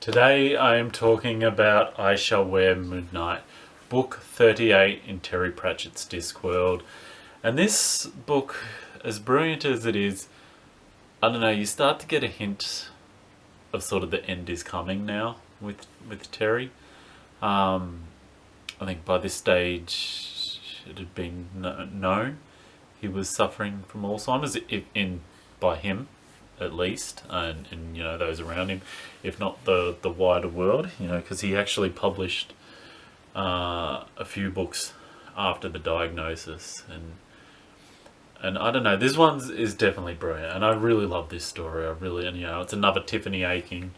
Today I am talking about I Shall Wear Moonlight, book 38 in Terry Pratchett's Discworld. And this book, as brilliant as it is, I don't know, you start to get a hint of sort of the end is coming now with Terry. I think by this stage it had been known he was suffering from Alzheimer's, by him at least, and those around him, if not the wider world, because he actually published a few books after the diagnosis, and I don't know, this one is definitely brilliant, and I really love this story. It's another Tiffany Aching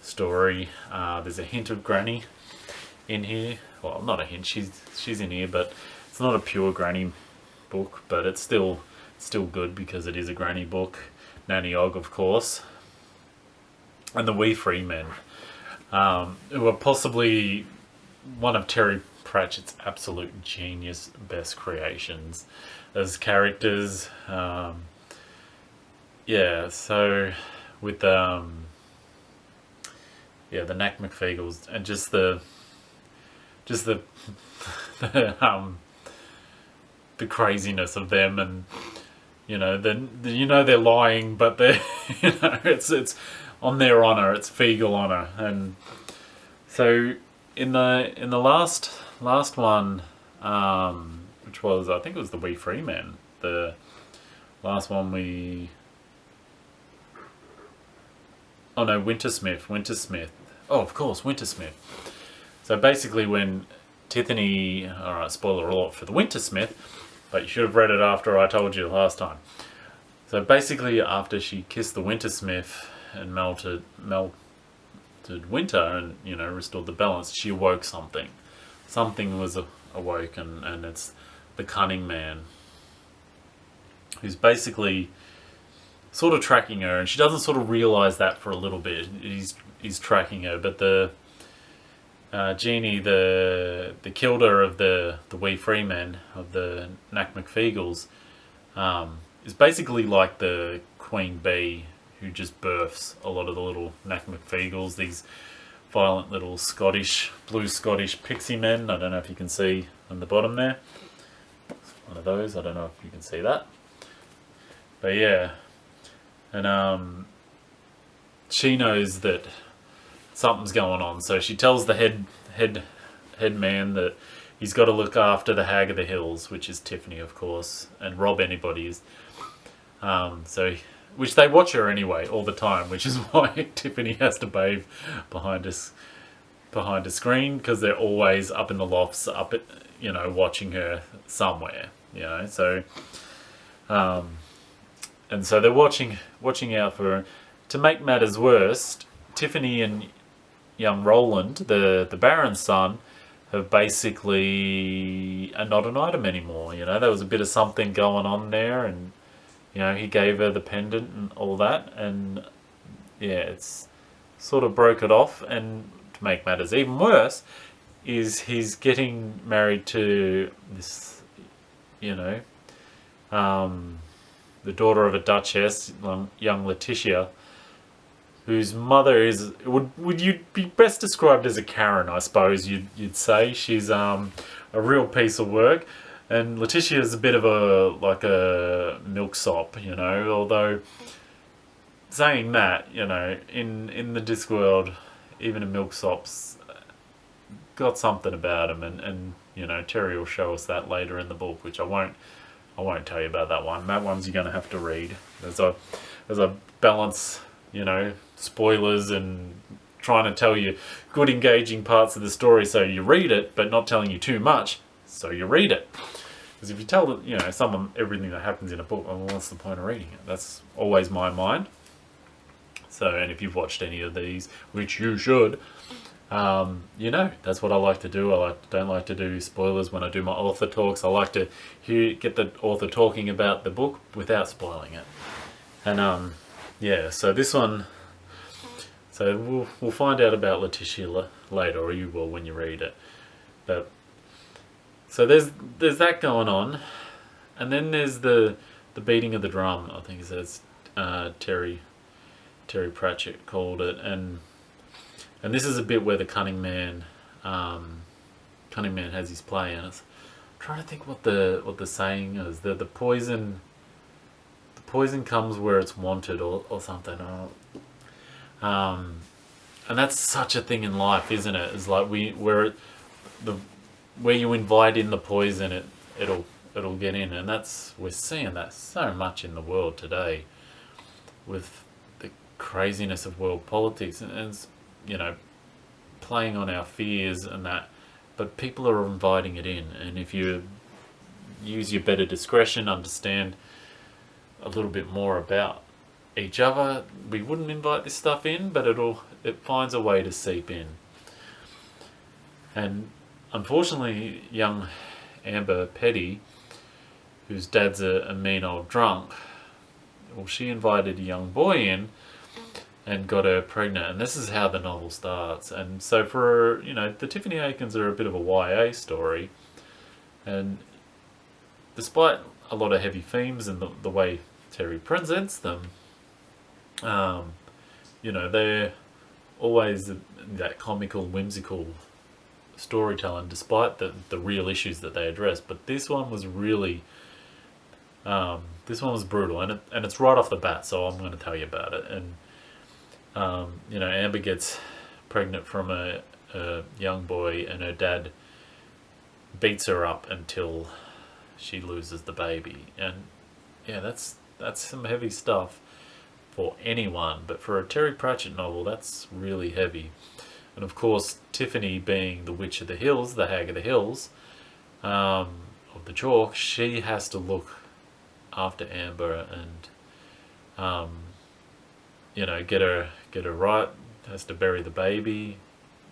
story. There's a hint of Granny in here. Well, not a hint, she's in here, but it's not a pure Granny book, but it's still good because it is a Granny book. Nanny Og, of course, and the Wee Free Men, who are possibly one of Terry Pratchett's absolute genius best creations as characters. So with the Nac Mac Feegles, and just the the craziness of them, and they're lying, but they're it's on their honor. It's Feegle honor. And so in the last one, which was, I think it was the Wee Free Men, the last one Wintersmith. Oh, of course, Wintersmith. So basically when Tiffany, alright, spoiler alert for the Wintersmith, but you should have read it after I told you last time. So basically after she kissed the Wintersmith and melted winter and, restored the balance, she awoke something. Something was awoke, and it's the cunning man, who's basically sort of tracking her, and she doesn't sort of realise that for a little bit. He's tracking her, but the Jeannie, the kilder of the Wee Free Men, of the Nac Mac Feegles, is basically like the queen bee who just births a lot of the little Nac Mac Feegles, these violent little blue Scottish pixie men. I don't know if you can see on the bottom there. One of those. I don't know if you can see that. But yeah, and she knows that something's going on, so she tells the head man that he's got to look after the Hag of the Hills, which is Tiffany, of course, and rob anybody. Which they watch her anyway all the time, which is why Tiffany has to bathe behind a screen, because they're always up in the lofts, watching her somewhere, So, and so they're watching out for her. To make matters worse, Tiffany and young Roland, the Baron's son, have basically are not an item anymore. There was a bit of something going on there, and he gave her the pendant and all that, and it's sort of broke it off. And to make matters even worse, is he's getting married to this, the daughter of a duchess, young Letitia, whose mother would you be best described as a Karen, I suppose you'd say. She's a real piece of work, and Letitia is a bit of a milksop, although saying that, in the Discworld, even a milksop's got something about him, and Terry will show us that later in the book, which I won't tell you about that one. That one's you're going to have to read. There's a balance, spoilers, and trying to tell you good engaging parts of the story so you read it, but not telling you too much so you read it. Because if you tell someone everything that happens in a book, well, what's the point of reading it? That's always my mind. So, and if you've watched any of these, which you should, that's what I like to do. Don't like to do spoilers when I do my author talks. I like to get the author talking about the book without spoiling it. And so this one, so we'll find out about Letitia later, or you will when you read it. But so there's that going on, and then there's the beating of the drum, I think it says, Terry Pratchett called it, and And this is a bit where the cunning man has his play, and it's I'm trying to think what the saying is. The poison comes where it's wanted, or something. And that's such a thing in life, isn't it? It's like the where you invite in the poison, it'll get in, and we're seeing that so much in the world today, with the craziness of world politics, and it's, playing on our fears and that, but people are inviting it in, and if you use your better discretion, understand a little bit more about each other, we wouldn't invite this stuff in, but it finds a way to seep in. And unfortunately, young Amber Petty, whose dad's a mean old drunk, well, she invited a young boy in and got her pregnant, and this is how the novel starts. And so the Tiffany Achings are a bit of a YA story, and despite a lot of heavy themes and the way Terry presents them, they're always that comical, whimsical storytelling, despite the real issues that they address. But this one was really, brutal, and it's right off the bat. So I'm going to tell you about it. And Amber gets pregnant from a young boy, and her dad beats her up until she loses the baby. And yeah, that's some heavy stuff for anyone, but for a Terry Pratchett novel, that's really heavy. And of course, Tiffany, being the Witch of the Hills, the Hag of the Hills, of the Chalk, she has to look after Amber and get her right. Has to bury the baby,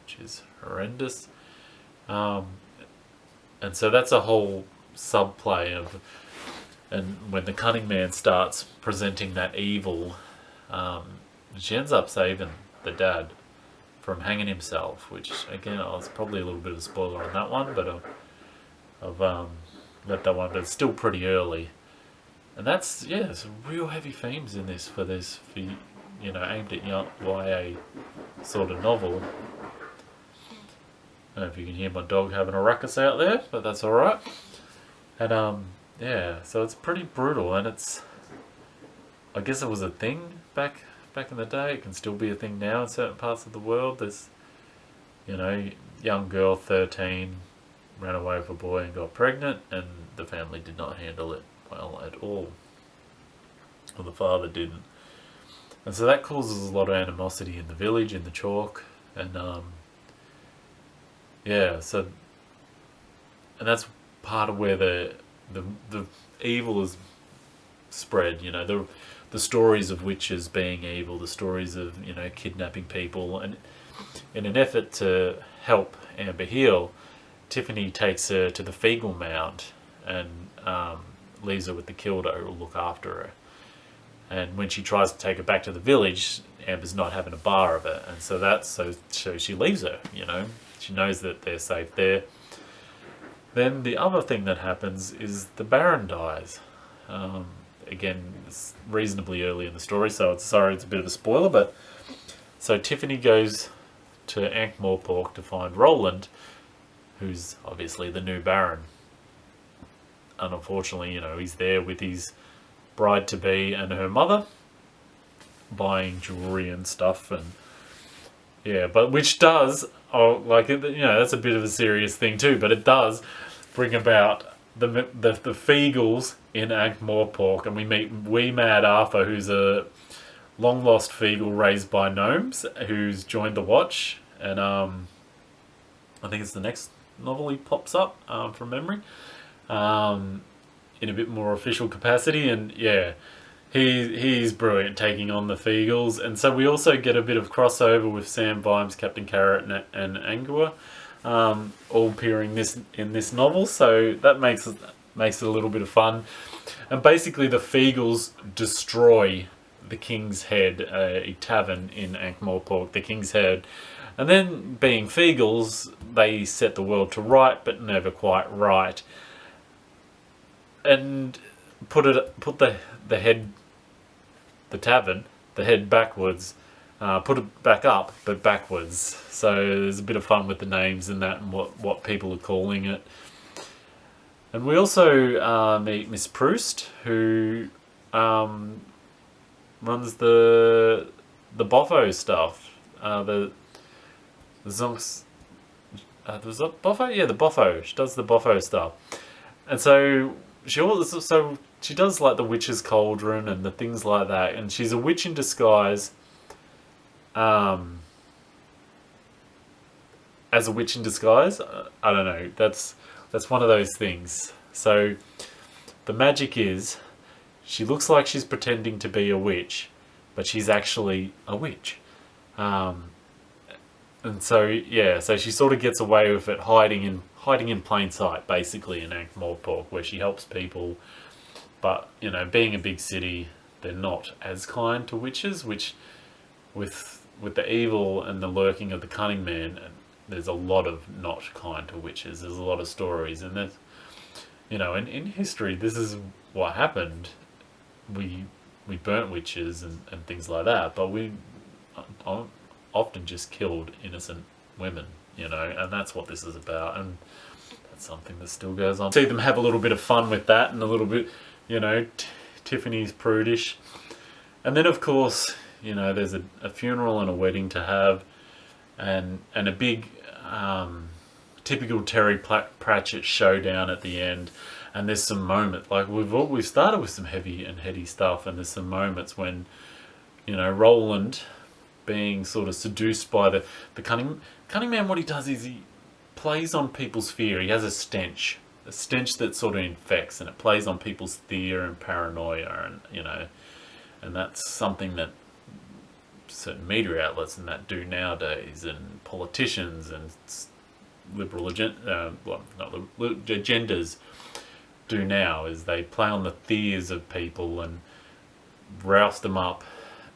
which is horrendous. And so that's a whole subplay of, and when the cunning man starts presenting that evil, she ends up saving the dad from hanging himself, which again, it's probably a little bit of a spoiler on that one, but I've let that one, but it's still pretty early. And there's some real heavy themes in this, aimed at young YA sort of novel. I don't know if you can hear my dog having a ruckus out there, but that's alright. And so it's pretty brutal, and I guess it was a thing back in the day. It can still be a thing now in certain parts of the world. There's, young girl, 13, ran away with a boy and got pregnant, and the family did not handle it well at all. Or the father didn't. And so that causes a lot of animosity in the village, in the Chalk, and and that's part of where the evil is spread. The stories of witches being evil, the stories of kidnapping people, and in an effort to help Amber heal, Tiffany takes her to the Feegle Mound and leaves her with the Kilda, who will look after her. And when she tries to take her back to the village, Amber's not having a bar of it, and so she leaves her. She knows that they're safe there. Then the other thing that happens is the Baron dies. Again, it's reasonably early in the story, so it's a bit of a spoiler, but so Tiffany goes to Ankh-Morpork to find Roland, who's obviously the new Baron. And unfortunately, he's there with his bride-to-be and her mother, buying jewelry and stuff, and but which does, that's a bit of a serious thing too, but it does bring about the Feegles in Ankh-Morpork, and we meet wee Mad Arthur, who's a long-lost Feegle raised by gnomes, who's joined the Watch, and I think it's the next novel he pops up, from memory, in a bit more official capacity, and he's brilliant taking on the Feegles. And so we also get a bit of crossover with Sam Vimes, Captain Carrot, and Angua, all appearing in this novel, so that makes it a little bit of fun. And basically the Feegles destroy the King's Head, a tavern in Ankh-Morpork, the King's Head, and then, being Feegles, they set the world to right, but never quite right, and put the head, the tavern, the head backwards, put it back up, but backwards. So there's a bit of fun with the names and that, and what people are calling it. And we also meet Miss Proust, who runs the Boffo stuff. The Zonks. Was that Boffo? Yeah, the Boffo. She does the Boffo stuff, and so she does like the witch's cauldron and the things like that. And she's a witch in disguise. As a witch in disguise, I don't know. That's one of those things. So the magic is, she looks like she's pretending to be a witch, but she's actually a witch. And so yeah, so she sort of gets away with it, hiding in plain sight, basically, in Ankh-Morpork, where she helps people. But you know, being a big city, they're not as kind to witches. Which, with the evil and the lurking of the cunning man, there's a lot of not kind to witches. There's a lot of stories, and that, you know, in history, this is what happened. We burnt witches and things like that, but we often just killed innocent women, you know, and that's what this is about, and that's something that still goes on. See them have a little bit of fun with that, and a little bit, you know, Tiffany's prudish. And then of course, you know, there's a funeral and a wedding to have, and a big typical Terry Pratchett showdown at the end. And there's some moments, like we've started with some heavy and heady stuff, and there's some moments when, you know, Roland, being sort of seduced by the cunning man, what he does is he plays on people's fear. He has a stench that sort of infects, and it plays on people's fear and paranoia, and you know, and that's something that certain media outlets and that do nowadays, and politicians and liberal agendas do now, is they play on the fears of people and rouse them up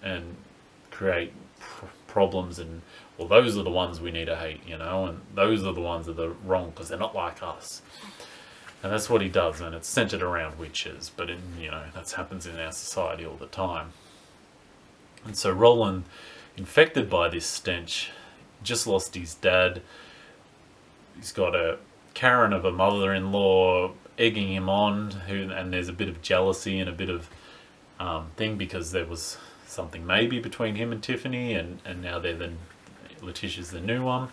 and create problems, and well, those are the ones we need to hate, you know, and those are the ones that are wrong because they're not like us. And that's what he does, and it's centered around witches, but you know, that happens in our society all the time. And so Roland, infected by this stench, just lost his dad. He's got a Karen of a mother-in-law egging him on, and there's a bit of jealousy and a bit of thing, because there was something maybe between him and Tiffany, and now Letitia's the new one.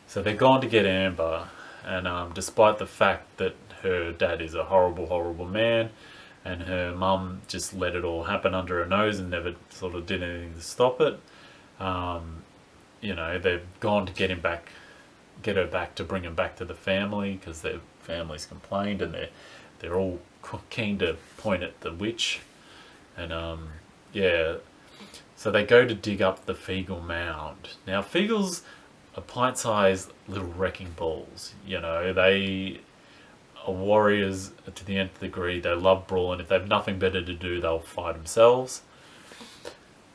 So they're gone to get Amber, and despite the fact that her dad is a horrible, horrible man, and her mum just let it all happen under her nose and never sort of did anything to stop it, you know, they've gone to get her back to bring him back to the family, because their family's complained, and they're all keen to point at the witch. And yeah, so they go to dig up the Feegle mound. Now Feegles are pint-sized little wrecking balls, you know, they are warriors to the nth degree. They love brawl, and if they have nothing better to do, they'll fight themselves.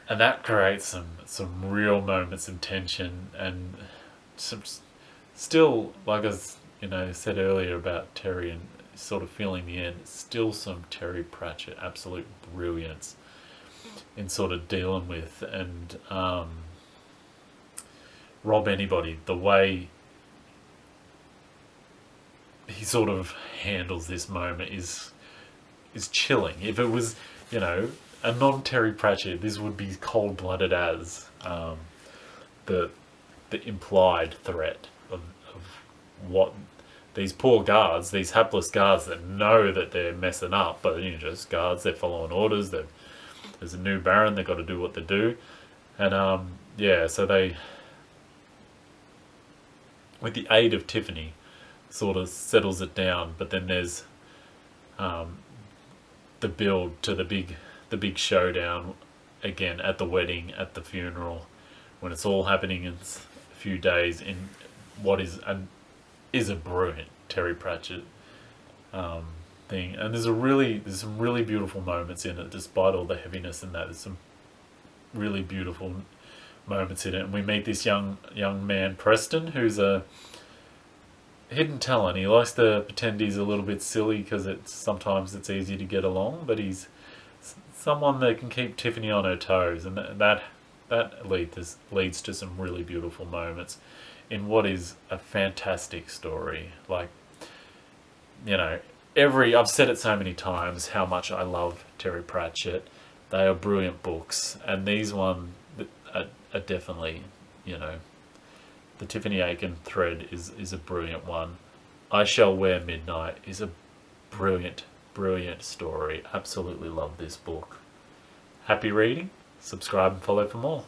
And that creates some real moments of tension, and some, still, like I said earlier about Terry and sort of feeling the end, still some Terry Pratchett absolute brilliance in sort of dealing with and rob anybody. The way he sort of handles this moment is chilling. If it was, you know, a non-Terry Pratchett, this would be cold-blooded as the implied threat of what these poor guards, these hapless guards that know that they're messing up, but you know, just guards, they're following orders. There's a new Baron, they've got to do what they do, and yeah, so they, with the aid of Tiffany, sort of settles it down. But then there's the build to the big showdown again at the wedding, at the funeral, when it's all happening in a few days in what is a brilliant Terry Pratchett thing. And there's some really beautiful moments in it, despite all the heaviness in that. There's some really beautiful moments in it, and we meet this young man, Preston, who's a hidden talent. He likes to pretend he's a little bit silly because sometimes it's easy to get along, but he's someone that can keep Tiffany on her toes, and that that leads to some really beautiful moments in what is a fantastic story. Like, you know, I've said it so many times how much I love Terry Pratchett. They are brilliant books, and these are definitely, you know, the Tiffany Aching thread is a brilliant one. I Shall Wear Midnight is a brilliant, brilliant story. Absolutely love this book. Happy reading. Subscribe and follow for more.